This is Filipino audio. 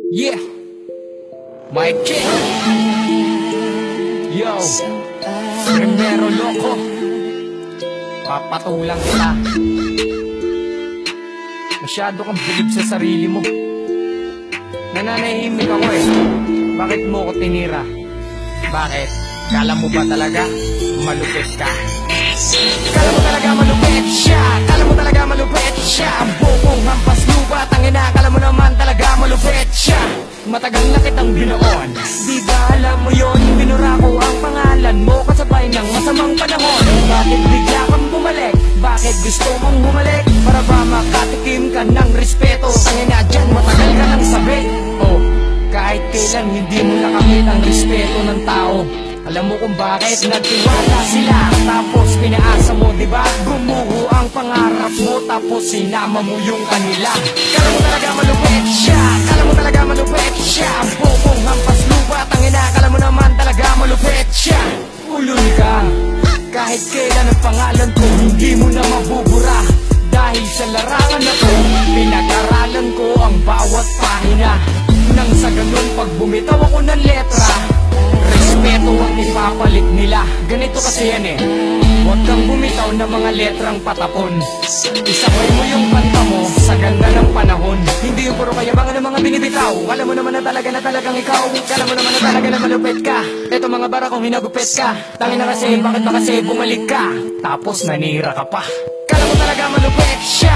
Yeah, my kid. Yo, primero loko. Papatulang kita. Masyado kang bilib sa sarili mo. Nananahimik ako eh. Bakit mo ko tinira? Bakit? Kala mo ba talaga malupit ka? Kala mo talaga malupit siya. Kala mo talaga malupit siya. Ang bukong hampas lupa. Tangina, kala mo naman talaga malupit siya. Matagal na kitang binoon. Di ba alam mo yun? Binura ko ang pangalan mo kasabay ng masamang panahon. Bakit bigla kang bumalik? Bakit gusto mong bumalik? Para ba makatikim ka ng respeto? Tangina dyan, matagal ka nang sabi. Oh, kahit kailan hindi mo nakamit ang respeto ng tao. Alam mo kung bakit nagtiwala sila. Tapos pinaasa mo, diba? Gumuho ang pangarap mo. Tapos sinama mo yung kanila. Kala mo talaga malupit siya. Kala mo talaga malupit siya. Ang bukong hampas lupa. Tangina, kala mo naman talaga malupit siya. Ulol ka. Kahit kailan ang pangalan ko hindi mo na mabubura. Dahil sa larangan na to, pinag-aralan ko ang bawat pahina. Nang sa ganun pag bumitaw ako ng letra, respeto ang ipapalit nila. Ganito kasi yan eh. Huwag kang bumitaw ng mga letrang patapon. Isabay mo yung kanta mo sa ganda ng panahon. Hindi yung puro kayabangan ng mga binibitaw. Alam mo naman na talagang ikaw. Alam mo naman na talaga na malupit ka. Eto mga bara kung hinagupit ka. Tangin na kasi, bakit ba kasi bumalik ka? Tapos nanira ka pa. Kala mo talaga malupit siya.